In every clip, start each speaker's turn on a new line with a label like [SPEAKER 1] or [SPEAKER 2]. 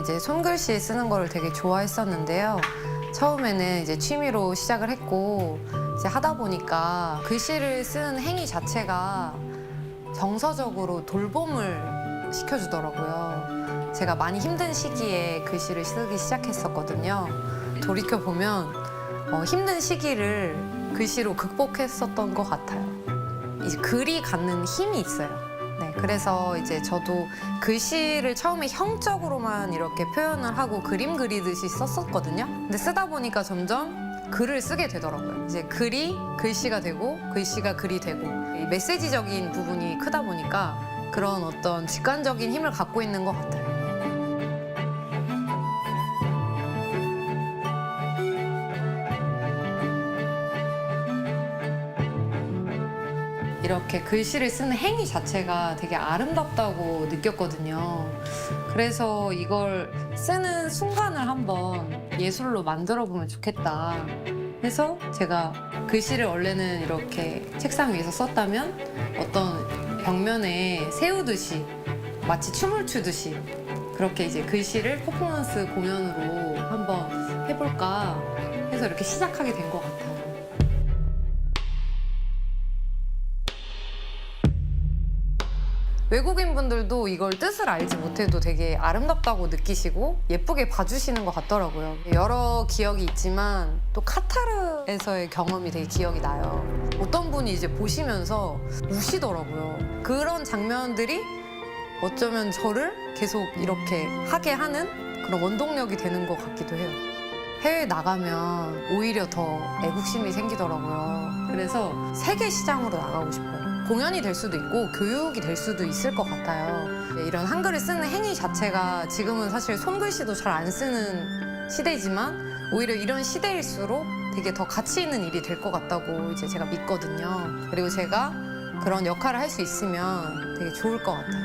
[SPEAKER 1] 이제 손글씨 쓰는 거를 되게 좋아했었는데요. 처음에는 이제 취미로 시작을 했고 이제 하다 보니까 글씨를 쓰는 행위 자체가 정서적으로 돌봄을 시켜주더라고요. 제가 많이 힘든 시기에 글씨를 쓰기 시작했었거든요. 돌이켜보면 힘든 시기를 글씨로 극복했었던 것 같아요. 이제 글이 갖는 힘이 있어요. 네, 그래서 이제 저도 글씨를 처음에 형적으로만 이렇게 표현을 하고 그림 그리듯이 썼었거든요. 근데 쓰다 보니까 점점 글을 쓰게 되더라고요. 이제 글이 글씨가 되고 글씨가 글이 되고 이 메시지적인 부분이 크다 보니까 그런 어떤 직관적인 힘을 갖고 있는 것 같아요. 이렇게 글씨를 쓰는 행위 자체가 되게 아름답다고 느꼈거든요. 그래서 이걸 쓰는 순간을 한번 예술로 만들어 보면 좋겠다 해서 제가 글씨를 원래는 이렇게 책상 위에서 썼다면 어떤 벽면에 세우듯이 마치 춤을 추듯이 그렇게 이제 글씨를 퍼포먼스 공연으로 한번 해볼까 해서 이렇게 시작하게 된 것 같아요. 외국인 분들도 이걸 뜻을 알지 못해도 되게 아름답다고 느끼시고 예쁘게 봐주시는 것 같더라고요. 여러 기억이 있지만 또 카타르에서의 경험이 되게 기억이 나요. 어떤 분이 이제 보시면서 우시더라고요. 그런 장면들이 어쩌면 저를 계속 이렇게 하게 하는 그런 원동력이 되는 것 같기도 해요. 해외에 나가면 오히려 더 애국심이 생기더라고요. 그래서 세계 시장으로 나가고 싶어요. 공연이 될 수도 있고 교육이 될 수도 있을 것 같아요. 이런 한글을 쓰는 행위 자체가 지금은 사실 손글씨도 잘 안 쓰는 시대지만 오히려 이런 시대일수록 되게 더 가치 있는 일이 될 것 같다고 이제 제가 믿거든요. 그리고 제가 그런 역할을 할 수 있으면 되게 좋을 것 같아요.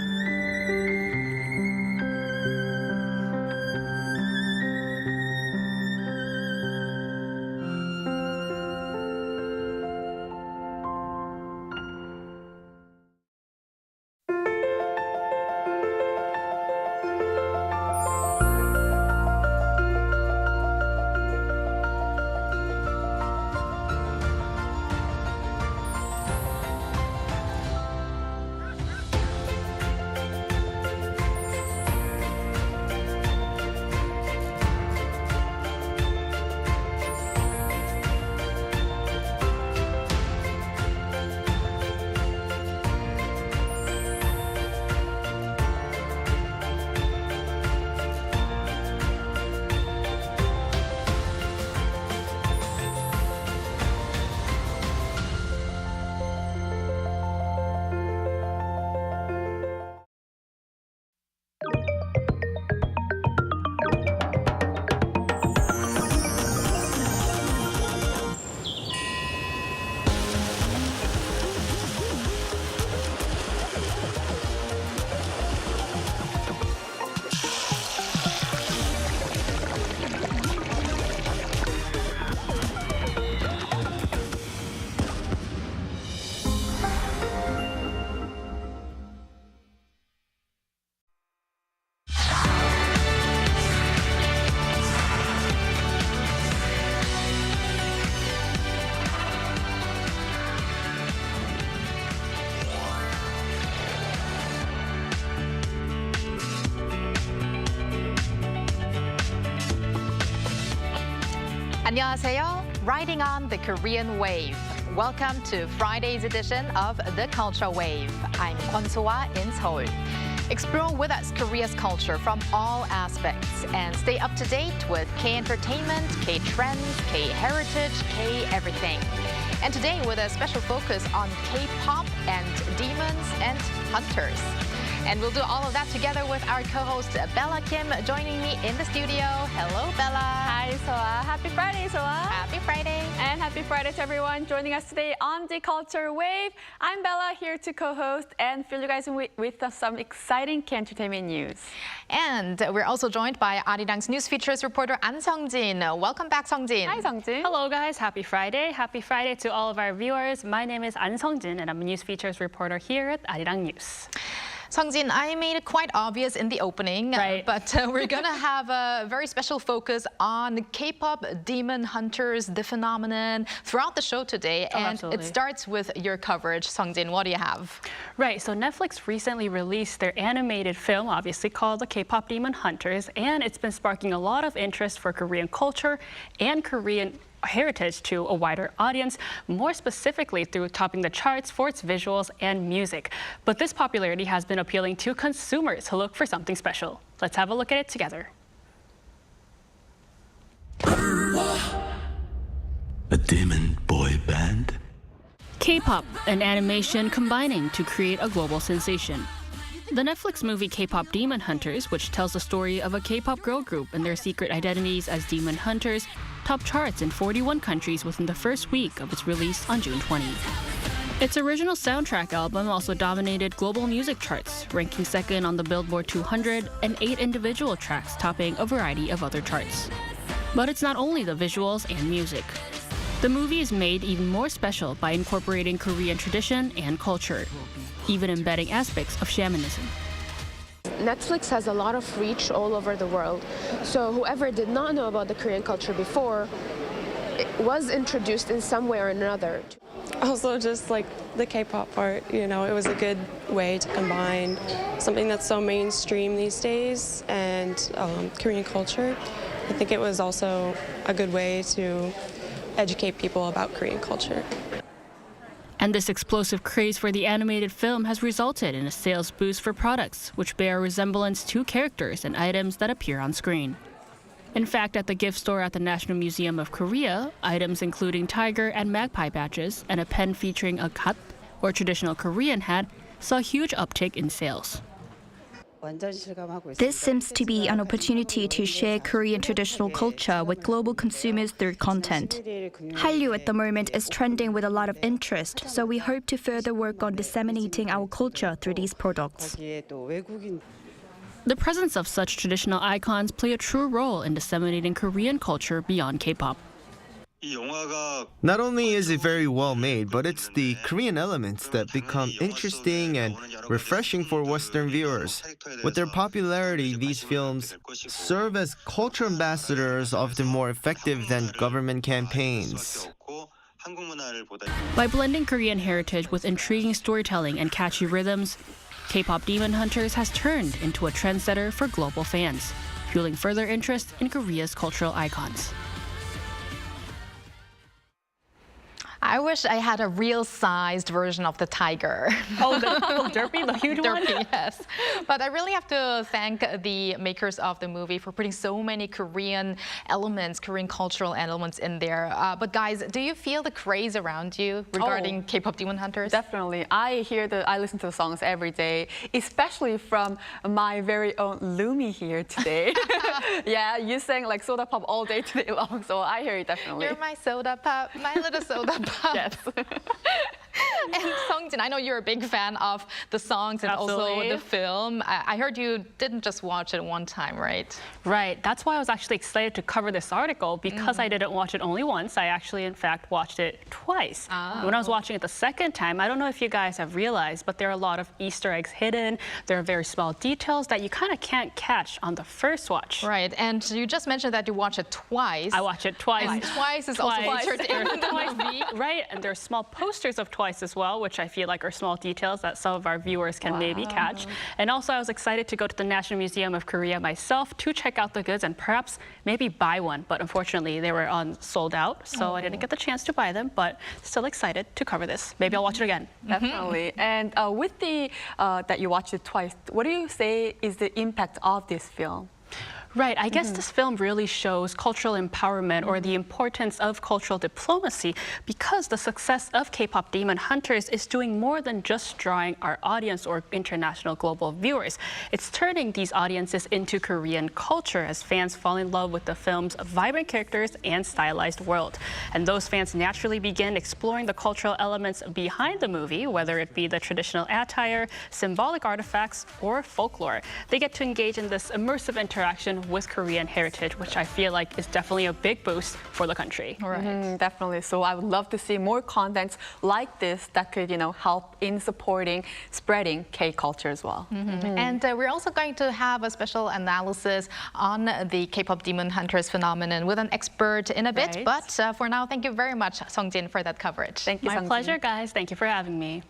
[SPEAKER 2] 안녕하세요. Riding on the Korean wave. Welcome to Friday's edition of the Culture Wave. I'm Kwon So-ah in Seoul. Explore with us Korea's culture from all aspects and stay up to date with K-entertainment, K-trends, K-heritage, K-everything. And today with a special focus on K-pop and demons and hunters. And we'll do all of that together with our co-host Bella Kim joining me in the studio. Hello, Bella.
[SPEAKER 3] Hi, Soa. Happy Friday, Soa.
[SPEAKER 2] Happy Friday.
[SPEAKER 3] And happy Friday to everyone joining us today on the Culture Wave. I'm Bella, here to co-host and fill you guys with some exciting entertainment news.
[SPEAKER 2] And we're also joined by Arirang's news features reporter An Seong-jin. Welcome back, Seong-jin.
[SPEAKER 3] Hi, Seong-jin.
[SPEAKER 4] Hello, guys. Happy Friday. Happy Friday to all of our viewers. My name is An Seong-jin, and I'm a news features reporter here at Arirang News.
[SPEAKER 2] Sungjin, I made it quite obvious in the opening,
[SPEAKER 4] Right.
[SPEAKER 2] but we're going to have a very special focus on K-pop Demon Hunters, the phenomenon, throughout the show today. And
[SPEAKER 4] absolutely.
[SPEAKER 2] it starts with your coverage. Sungjin, what do you have?
[SPEAKER 4] Right, so Netflix recently released their animated film, obviously called the K-pop Demon Hunters, and it's been sparking a lot of interest for Korean culture and Korean heritage to a wider audience, more specifically through topping the charts for its visuals and music. But this popularity has been appealing to consumers who look for something special. Let's have a look at it together.
[SPEAKER 5] A demon boy band?
[SPEAKER 4] K-pop, an animation combining to create a global sensation. The Netflix movie K-pop Demon Hunters, which tells the story of a K-pop girl group and their secret identities as demon hunters, topped charts in 41 countries within the first week of its release on June 20. Its original soundtrack album also dominated global music charts, ranking second on the Billboard 200 and 8 individual tracks topping a variety of other charts. But it's not only the visuals and music. The movie is made even more special by incorporating Korean tradition and culture, even embedding aspects of shamanism.
[SPEAKER 6] Netflix has a lot of reach all over the world. So whoever did not know about the Korean culture before it was introduced in some way or another.
[SPEAKER 7] Also, just like the K-pop part, it was a good way to combine something that's so mainstream these days and Korean culture. I think it was also a good way to educate people about Korean culture.
[SPEAKER 4] And this explosive craze for the animated film has resulted in a sales boost for products, which bear resemblance to characters and items that appear on screen. In fact, at the gift store at the National Museum of Korea, items including tiger and magpie badges and a pen featuring a kat, or traditional Korean hat, saw a huge uptick in sales.
[SPEAKER 8] This seems to be an opportunity to share Korean traditional culture with global consumers through content. Hallyu at the moment is trending with a lot of interest, so we hope to further work on disseminating our culture through these products.
[SPEAKER 4] The presence of such traditional icons play a true role in disseminating Korean culture beyond K-pop.
[SPEAKER 9] Not only is it very well made, but it's the Korean elements that become interesting and refreshing for Western viewers. With their popularity, these films serve as culture ambassadors, often more effective than government campaigns.
[SPEAKER 4] By blending Korean heritage with intriguing storytelling and catchy rhythms, K-pop Demon Hunters has turned into a trendsetter for global fans, fueling further interest in Korea's cultural icons.
[SPEAKER 2] I wish I had a real-sized version of the tiger.
[SPEAKER 4] Oh, the derpy, the huge one?
[SPEAKER 2] Derpy, yes. But I really have to thank the makers of the movie for putting so many Korean elements, Korean cultural elements in there. But guys, do you feel the craze around you regarding K-pop Demon Hunters?
[SPEAKER 3] Definitely. I listen to the songs every day, especially from my very own Lumi here today. Yeah, you sang like soda pop all day today long, so I hear it definitely.
[SPEAKER 2] You're my soda pop, my little soda pop.
[SPEAKER 3] Yes.
[SPEAKER 2] And Sungjin, I know you're a big fan of the songs and also
[SPEAKER 4] Absolutely.
[SPEAKER 2] the film. I heard you didn't just watch it one time, right?
[SPEAKER 4] Right. That's why I was actually excited to cover this article, because I didn't watch it only once. I actually, in fact, watched it twice. When I was watching it the second time, I don't know if you guys have realized, but there are a lot of Easter eggs hidden. There are very small details that you kind of can't catch on the first watch.
[SPEAKER 2] Right. And you just mentioned that you watched it twice.
[SPEAKER 4] I watched it twice.
[SPEAKER 2] And twice is also featured in the movie.
[SPEAKER 4] Right. And there are small posters of Twice as well, which I feel like are small details that some of our viewers can maybe catch. And also, I was excited to go to the National Museum of Korea myself to check out the goods and perhaps maybe buy one. But unfortunately, they were sold out, so I didn't get the chance to buy them. But still excited to cover this. Maybe I'll watch it again.
[SPEAKER 3] Definitely. And with the that you watched it twice, what do you say is the impact of this film?
[SPEAKER 4] Right. I guess this film really shows cultural empowerment or the importance of cultural diplomacy, because the success of K-pop Demon Hunters is doing more than just drawing our audience or international global viewers. It's turning these audiences into Korean culture as fans fall in love with the film's vibrant characters and stylized world. And those fans naturally begin exploring the cultural elements behind the movie, whether it be the traditional attire, symbolic artifacts, or folklore. They get to engage in this immersive interaction animation with Korean heritage, which I feel like is definitely a big boost for the country.
[SPEAKER 3] Definitely. So I would love to see more contents like this that could, help in supporting, spreading K-culture as well.
[SPEAKER 2] And we're also going to have a special analysis on the K-pop Demon Hunters phenomenon with an expert in a bit.
[SPEAKER 4] Right.
[SPEAKER 2] But for now, thank you very much, Songjin, for that coverage.
[SPEAKER 3] Thank you,
[SPEAKER 4] My
[SPEAKER 3] Sang-jin.
[SPEAKER 4] pleasure, guys. Thank you for having me.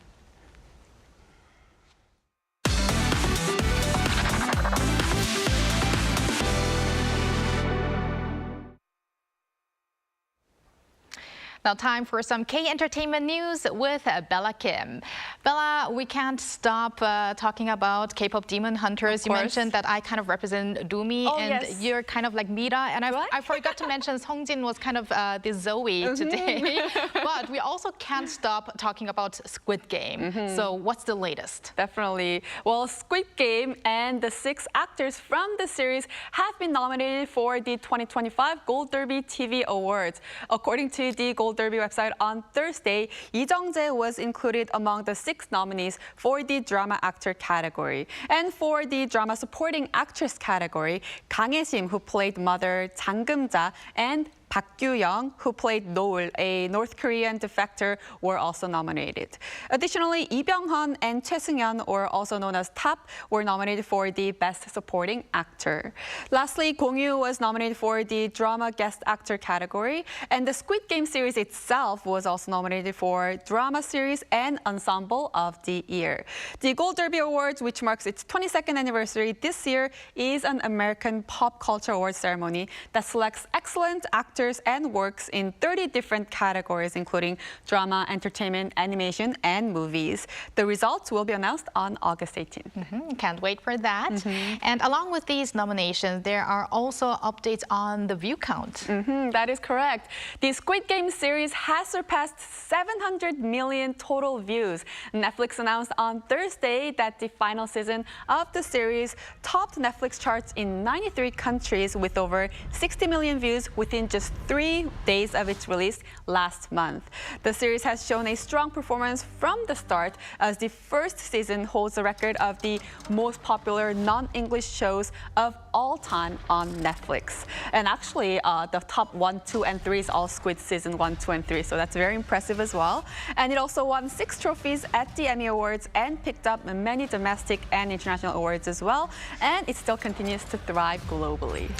[SPEAKER 2] Now time for some K-entertainment news with Bella Kim. Bella, we can't stop talking about K-pop Demon Hunters. You mentioned that I kind of represent Doomy and
[SPEAKER 3] yes.
[SPEAKER 2] you're kind of like Mira. And I forgot to mention Songjin was kind of the Zoe today. But we also can't stop talking about Squid Game. So what's the latest?
[SPEAKER 3] Definitely. Well, Squid Game and the 6 actors from the series have been nominated for the 2025 Gold Derby TV Awards. According to the Gold Derby website on Thursday, Lee Jung-jae was included among the 6 nominees for the drama actor category. And for the drama supporting actress category, Kang Hae-sim, who played mother Jang Geum-ja, and Park Gyu-young, who played Noel, a North Korean defector, were also nominated. Additionally, Lee Byung-hun and Choi Seung-yeon, or also known as TAP, were nominated for the Best Supporting Actor. Lastly, Gong-yoo was nominated for the Drama Guest Actor category, and the Squid Game series itself was also nominated for Drama Series and Ensemble of the Year. The Gold Derby Awards, which marks its 22nd anniversary this year, is an American pop culture awards ceremony that selects excellent actors and works in 30 different categories, including drama, entertainment, animation, and movies. The results will be announced on August 18th.
[SPEAKER 2] Can't wait for that. And along with these nominations, there are also updates on the view count.
[SPEAKER 3] That is correct. The Squid Game series has surpassed 700 million total views. Netflix announced on Thursday that the final season of the series topped Netflix charts in 93 countries with over 60 million views within just 3 days of its release last month. The series has shown a strong performance from the start, as the first season holds the record of the most popular non-English shows of all time on Netflix. And actually, the top 1, 2, and 3 is all Squid season 1, 2, and 3, so that's very impressive as well. And it also won 6 trophies at the Emmy Awards and picked up many domestic and international awards as well. And it still continues to thrive globally.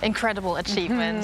[SPEAKER 2] Incredible achievement.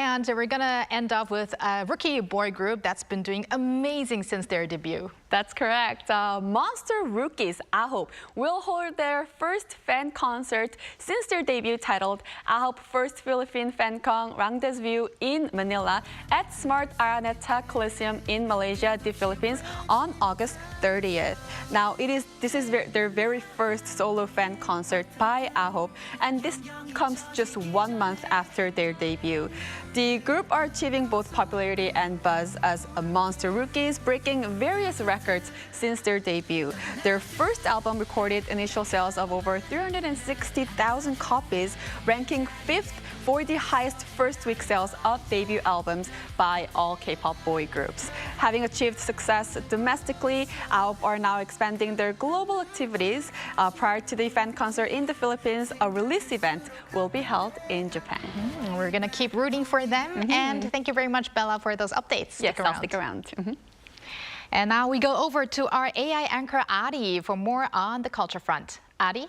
[SPEAKER 2] And we're going to end up with a rookie boy group that's been doing amazing since their debut.
[SPEAKER 3] That's correct. Monster Rookies, AHOP, will hold their first fan concert since their debut, titled AHOP First Philippine FanCon Rendezvous in Manila at Smart Araneta Coliseum in Malaysia, the Philippines, on August 30th. Now, this is their very first solo fan concert by AHOP, and this comes just 1 month after their debut. The group are achieving both popularity and buzz as Monster Rookies, breaking various records since their debut. Their first album recorded initial sales of over 360,000 copies, ranking 5th for the highest first-week sales of debut albums by all K-pop boy groups. Having achieved success domestically, AHOP are now expanding their global activities. Prior to the fan concert in the Philippines, a release event will be held in Japan.
[SPEAKER 2] We're going to keep rooting for them. And thank you very much, Bella, for those updates.
[SPEAKER 3] Yes, I'll stick around.
[SPEAKER 2] And now we go over to our AI anchor, Ari, for more on the culture front. Ari?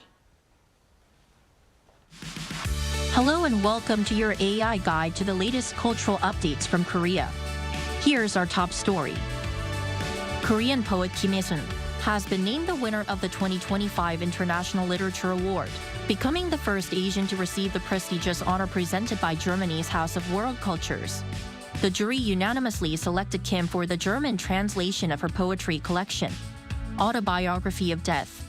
[SPEAKER 10] Hello and welcome to your AI guide to the latest cultural updates from Korea. Here's our top story. Korean poet Kim Hye-sun has been named the winner of the 2025 International Literature Award, becoming the first Asian to receive the prestigious honor presented by Germany's House of World Cultures. The jury unanimously selected Kim for the German translation of her poetry collection, Autobiography of Death.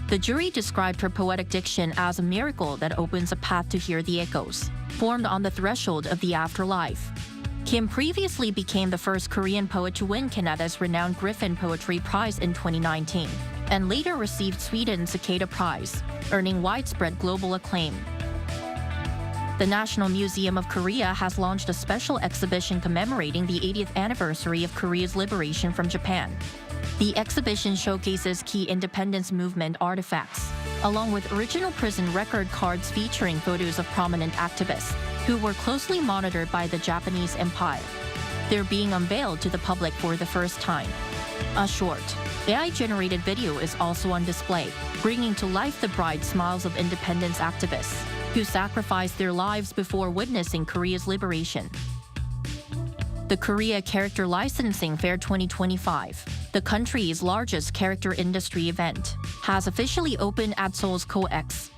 [SPEAKER 10] The jury described her poetic diction as a miracle that opens a path to hear the echoes, formed on the threshold of the afterlife. Kim previously became the first Korean poet to win Canada's renowned Griffin Poetry Prize in 2019, and later received Sweden's Cicada Prize, earning widespread global acclaim. The National Museum of Korea has launched a special exhibition commemorating the 80th anniversary of Korea's liberation from Japan. The exhibition showcases key independence movement artifacts, along with original prison record cards featuring photos of prominent activists who were closely monitored by the Japanese Empire. They're being unveiled to the public for the first time. A short, AI-generated video is also on display, bringing to life the bright smiles of independence activists who sacrificed their lives before witnessing Korea's liberation. The Korea Character Licensing Fair 2025, the country's largest character industry event, has officially opened at Seoul's KOX.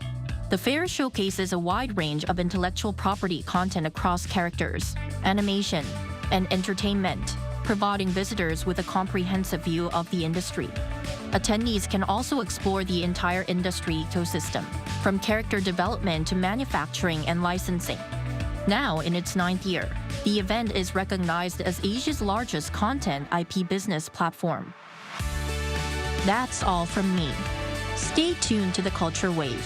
[SPEAKER 10] The fair showcases a wide range of intellectual property content across characters, animation, and entertainment, providing visitors with a comprehensive view of the industry. Attendees can also explore the entire industry ecosystem, from character development to manufacturing and licensing. Now, in its 9th year, the event is recognized as Asia's largest content IP business platform. That's all from me. Stay tuned to the Culture Wave.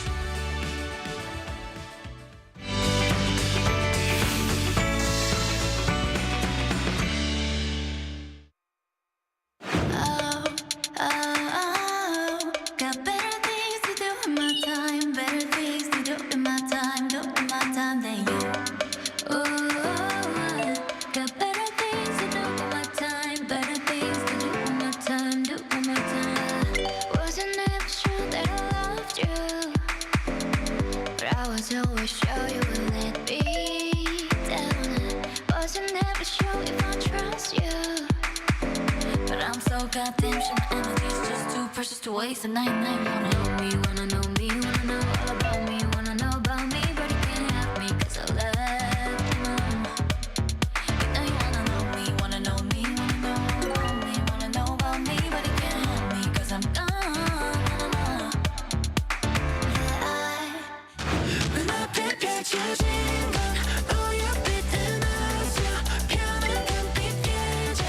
[SPEAKER 11] To waste a night, wanna know me, wanna know me, wanna know all about me, wanna know about me, but you can't have me 'cause I left you alone. You know you wanna know me, wanna know me, wanna know all about me, wanna know about me, but you can't have me 'cause I'm gone. 문 앞에 펼쳐진 건 우유빛은 아주 편한 금빛 계절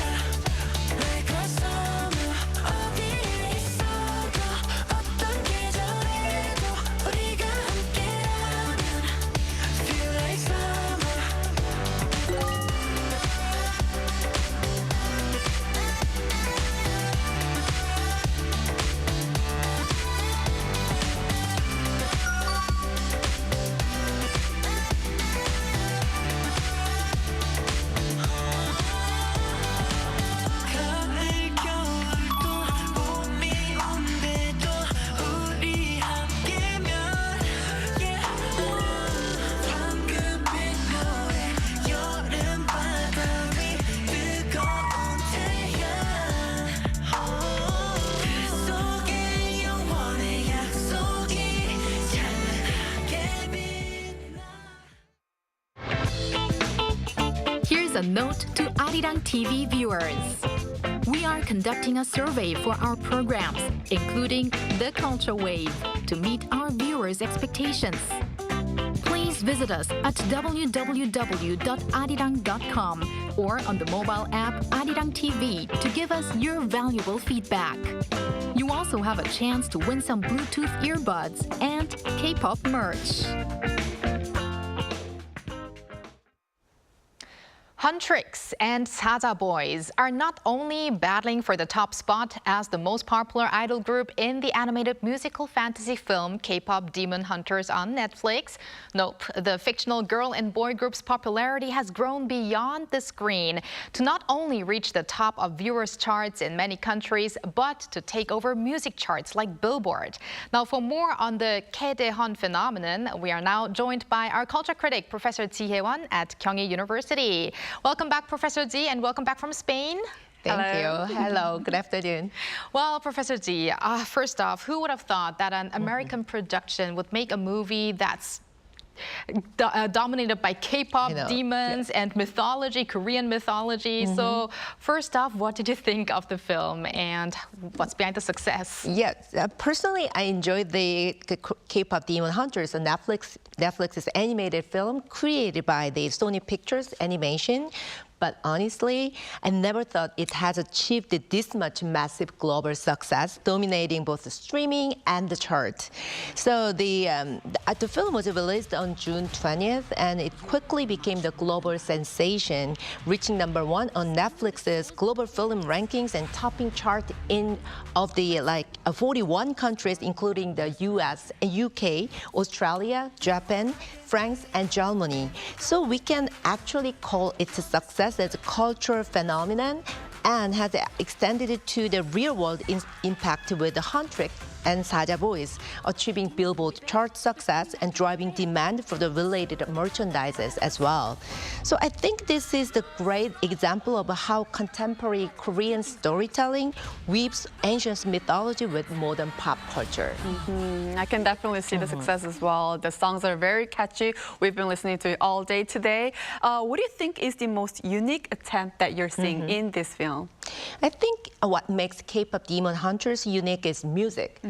[SPEAKER 11] 내 가슴을 어디에 있어
[SPEAKER 2] A note to Arirang TV viewers. We are conducting a survey for our programs, including The Culture Wave, to meet our viewers' expectations. Please visit us at www.arirang.com or on the mobile app Arirang TV to give us your valuable feedback. You also have a chance to win some Bluetooth earbuds and K-pop merch. Huntrix and Saja Boys are not only battling for the top spot as the most popular idol group in the animated musical fantasy film K-pop Demon Hunters on Netflix. Nope, the fictional girl and boy group's popularity has grown beyond the screen to not only reach the top of viewers' charts in many countries, but to take over music charts like Billboard. Now, for more on the Kaedehon phenomenon, we are now joined by our culture critic, Professor Ji Hye-won at Kyunghee University. Welcome back, Professor Ji, and welcome back from Spain.
[SPEAKER 12] Thank you. Hello, good afternoon.
[SPEAKER 2] Well, Professor Ji, first off, who would have thought that an American production would make a movie that's dominated by K-pop demons and mythology, Korean mythology. So first off, what did you think of the film and what's behind the success?
[SPEAKER 12] Yes, personally, I enjoyed the K-pop Demon Hunters, a Netflix's animated film created by the Sony Pictures Animation. But honestly, I never thought it has achieved this much massive global success, dominating both the streaming and the chart. So the film was released on June 20th, and it quickly became the global sensation, reaching #1 on Netflix's global film rankings and topping chart of the 41 countries, including the US, UK, Australia, Japan, France, and Germany. So we can actually call it a success as a cultural phenomenon and has extended it to the real-world impact with the Huntrix and Saja Boys, achieving Billboard chart success and driving demand for the related merchandises as well. So I think this is the great example of how contemporary Korean storytelling weaves ancient mythology with modern pop culture.
[SPEAKER 3] I can definitely see the success as well. The songs are very catchy. We've been listening to it all day today. What do you think is the most unique attempt that you're seeing in this film?
[SPEAKER 12] I think what makes K-pop Demon Hunters unique is music.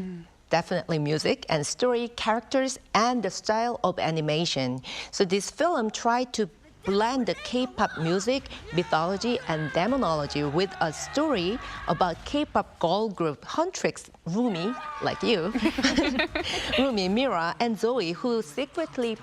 [SPEAKER 12] Definitely music and story, characters, and the style of animation. So this film tried to blend the K-pop music, mythology, and demonology with a story about K-pop girl group Huntrix, Rumi, like you, Rumi, Mira, and Zoe, who secretly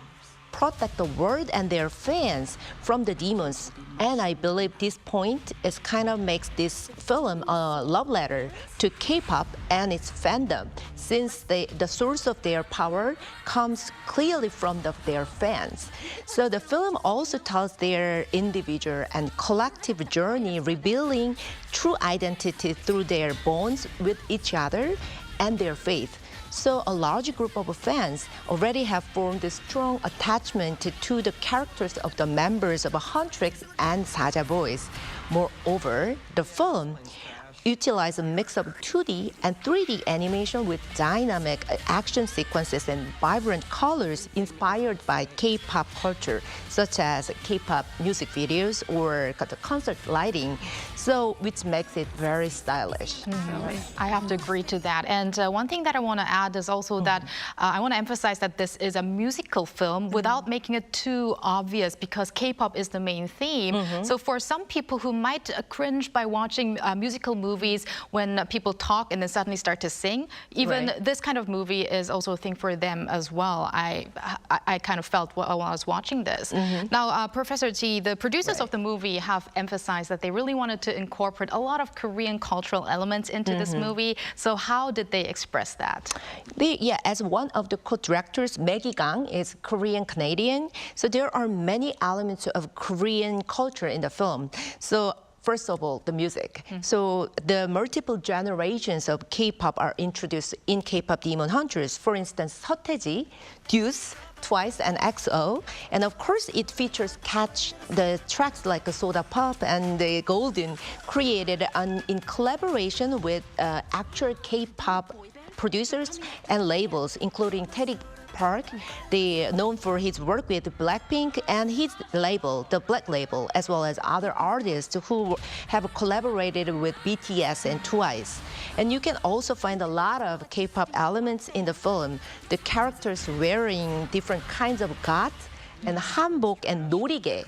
[SPEAKER 12] protect the world and their fans from the demons. And I believe this point is kind of makes this film a love letter to K-pop and its fandom, since the source of their power comes clearly from their fans. So the film also tells their individual and collective journey, revealing true identity through their bonds with each other and their faith. So a large group of fans already have formed a strong attachment to the characters of the members of Huntrix and Saja Boys. Moreover, the film utilized a mix of 2D and 3D animation with dynamic action sequences and vibrant colors inspired by K-pop culture, such as K-pop music videos or the concert lighting, so which makes it very stylish.
[SPEAKER 2] I have to agree to that. And one thing that I want to add is also that I want to emphasize that this is a musical film without making it too obvious, because K-pop is the main theme. So for some people who might cringe by watching musical movies when people talk and then suddenly start to sing, even this kind of movie is also a thing for them as well. I kind of felt while I was watching this. Now, Professor Ji, the producers of the movie have emphasized that they really wanted to incorporate a lot of Korean cultural elements into this movie. So how did they express that?
[SPEAKER 12] As one of the co-directors, Maggie Gang is Korean-Canadian, so there are many elements of Korean culture in the film. So first of all, the music. So the multiple generations of K-pop are introduced in K-pop Demon Hunters. For instance, Seotaeji, Deuce, Twice, and XO. And of course, it features the tracks like Soda Pop and the Golden, created in collaboration with actual K-pop producers and labels, including Teddy Park, known for his work with Blackpink and his label, the Black Label, as well as other artists who have collaborated with BTS and Twice. And you can also find a lot of K-pop elements in the film. The characters wearing different kinds of gat and hanbok and norige,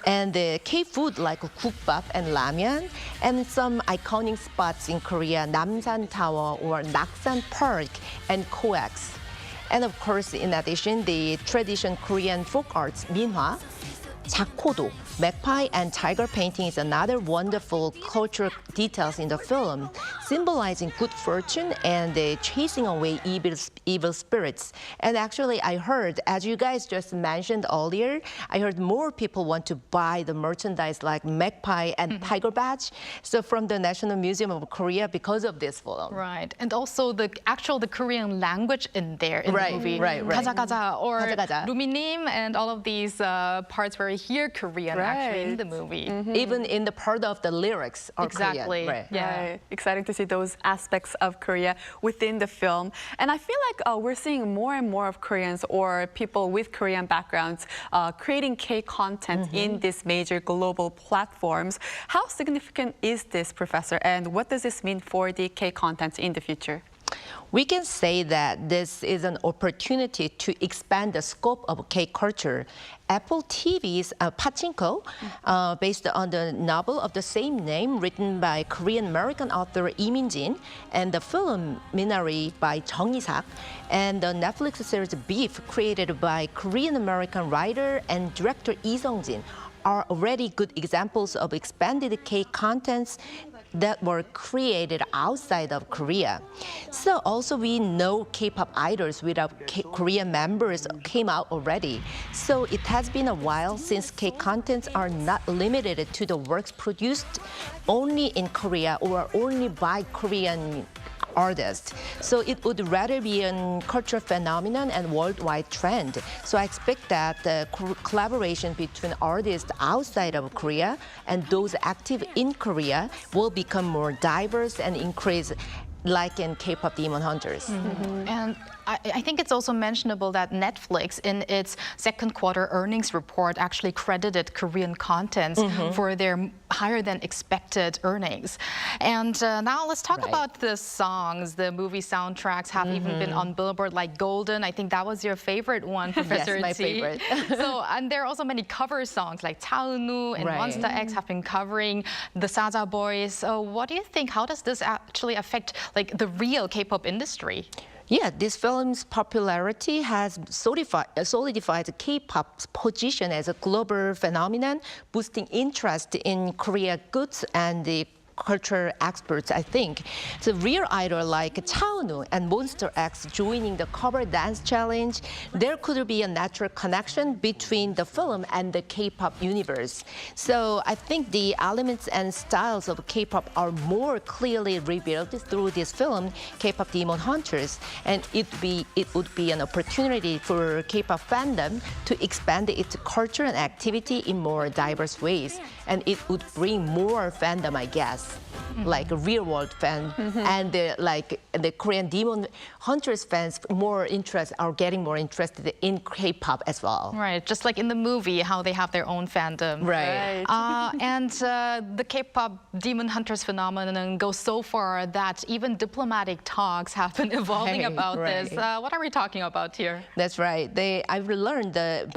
[SPEAKER 12] and the K-food like 국밥 and ramyeon, and some iconic spots in Korea, Namsan Tower or Naksan Park and Coex. And of course, in addition, the traditional Korean folk arts, minhwa, 자코도, magpie, and tiger painting is another wonderful cultural details in the film, symbolizing good fortune and chasing away evil spirits. And actually, I heard, as you guys just mentioned earlier, I heard more people want to buy the merchandise like magpie and tiger badge, so from the National Museum of Korea because of this film.
[SPEAKER 2] Right, and also the Korean language in there in the movie. 가자 가자 or 루미님, and all of these parts where you hear Korean actually in the movie.
[SPEAKER 12] Even in the part of the lyrics are
[SPEAKER 2] exactly.
[SPEAKER 12] Korean.
[SPEAKER 3] Yeah, exciting to see those aspects of Korea within the film. And I feel like we're seeing more and more of Koreans or people with Korean backgrounds creating K-content in these major global platforms. How significant is this, Professor, and what does this mean for the K-content in the future?
[SPEAKER 12] We can say that this is an opportunity to expand the scope of K-culture. Apple TV's Pachinko, based on the novel of the same name written by Korean-American author Lee Min-jin, and the film Minari by Jung Isak, and the Netflix series Beef, created by Korean-American writer and director Lee Sung-jin, are already good examples of expanded K-contents that were created outside of Korea. So also we know K-pop idols without Korean members came out already. So it has been a while since K-contents are not limited to the works produced only in Korea or only by Korean artists. So it would rather be a cultural phenomenon and worldwide trend. So I expect that the collaboration between artists outside of Korea and those active in Korea will become more diverse and increase, like in KPop Demon Hunters.
[SPEAKER 2] And I think it's also mentionable that Netflix, in its second quarter earnings report, actually credited Korean contents for their higher than expected earnings. And now let's talk about the songs. The movie soundtracks have even been on Billboard, like Golden. I think that was your favorite one, Professor
[SPEAKER 12] Yes, my
[SPEAKER 2] T.
[SPEAKER 12] favorite.
[SPEAKER 2] So, and there are also many cover songs like Chaeunu and Monster X have been covering the Saja Boys. So what do you think? How does this actually affect like the real K-pop industry?
[SPEAKER 12] Yeah, this film's popularity has solidified K-pop's position as a global phenomenon, boosting interest in Korea goods and the culture experts, I think. So real idol like Chaeunu and Monster X joining the cover dance challenge, there could be a natural connection between the film and the K-pop universe. So I think the elements and styles of K-pop are more clearly revealed through this film, K-pop Demon Hunters, and it would be an opportunity for K-pop fandom to expand its culture and activity in more diverse ways, and it would bring more fandom, I guess. Like a real world fan and the Korean Demon Hunters fans are getting more interested in K-pop as well.
[SPEAKER 2] Right, just like in the movie, how they have their own fandom.
[SPEAKER 12] Right.
[SPEAKER 2] And the K-pop Demon Hunters phenomenon goes so far that even diplomatic talks have been evolving about this. What are we talking about here?
[SPEAKER 12] That's right. I've learned that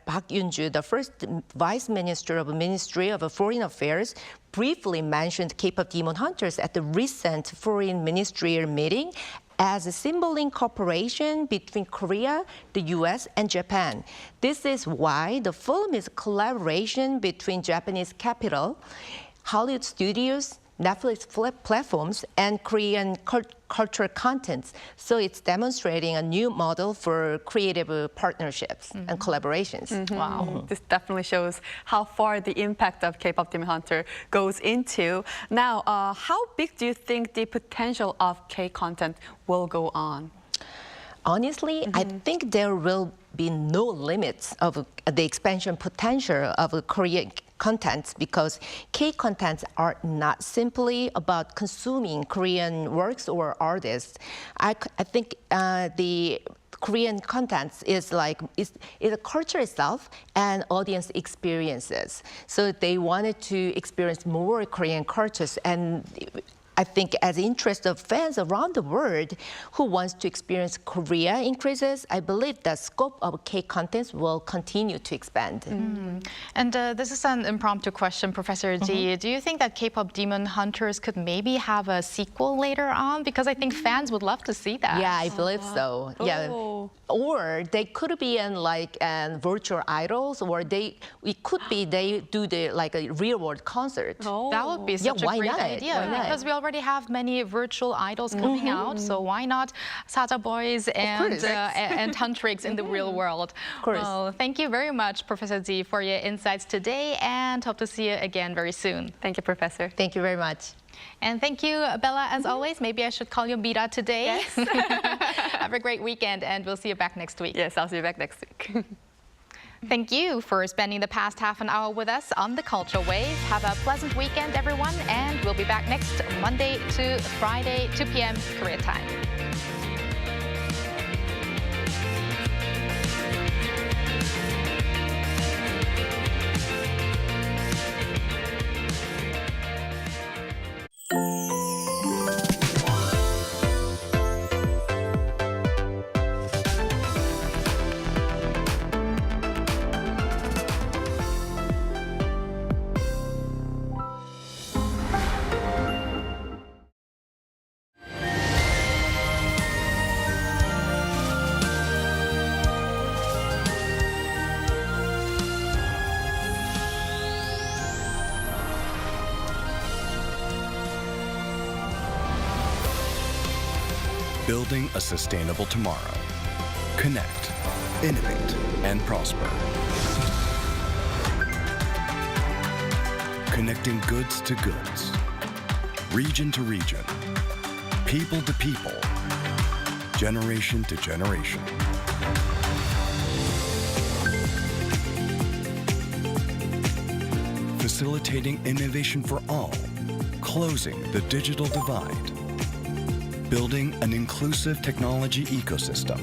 [SPEAKER 12] Park Yoon-ju, the first Vice Minister of the Ministry of Foreign Affairs, briefly mentioned K-pop Demon Hunters at the recent Foreign Ministerial meeting as a symboling cooperation between Korea, the US, and Japan. This is why the film is a collaboration between Japanese capital, Hollywood studios, Netflix platforms, and Korean cultural contents. So it's demonstrating a new model for creative partnerships and collaborations.
[SPEAKER 3] Wow, this definitely shows how far the impact of K-pop Demon Hunter goes into. Now, how big do you think the potential of K-content will go on?
[SPEAKER 12] Honestly, I think there will be no limits of the expansion potential of Korean contents, because K-contents are not simply about consuming Korean works or artists. I think the Korean contents is a culture itself and audience experiences. So they wanted to experience more Korean cultures, and I think as interest of fans around the world who wants to experience Korea increases, I believe the scope of K-contents will continue to expand.
[SPEAKER 2] And this is an impromptu question, Professor D. Do you think that K-pop Demon Hunters could maybe have a sequel later on? Because I think fans would love to see that.
[SPEAKER 12] Yeah, I believe so. Yeah. Or they could be in virtual idols, or they do a real world concert.
[SPEAKER 2] That would be such a great idea, because we already have many virtual idols coming out. So why not Saja Boys and Huntrix in the real world?
[SPEAKER 12] Of course.
[SPEAKER 2] Well, thank you very much, Professor Z, for your insights today, and hope to see you again very soon.
[SPEAKER 3] Thank you, Professor.
[SPEAKER 12] Thank you very much.
[SPEAKER 2] And thank you, Bella, as always. Maybe I should call you Mira today. Yes. Have a great weekend, and we'll see you back next week.
[SPEAKER 3] Yes, I'll see you back next week.
[SPEAKER 2] Thank you for spending the past half an hour with us on the Culture Wave. Have a pleasant weekend, everyone, and we'll be back next Monday to Friday, 2 p.m. Korea time.
[SPEAKER 13] Building a sustainable tomorrow. Connect, innovate, and prosper. Connecting goods to goods, region to region, people to people, generation to generation. Facilitating innovation for all, closing the digital divide, building an inclusive technology ecosystem.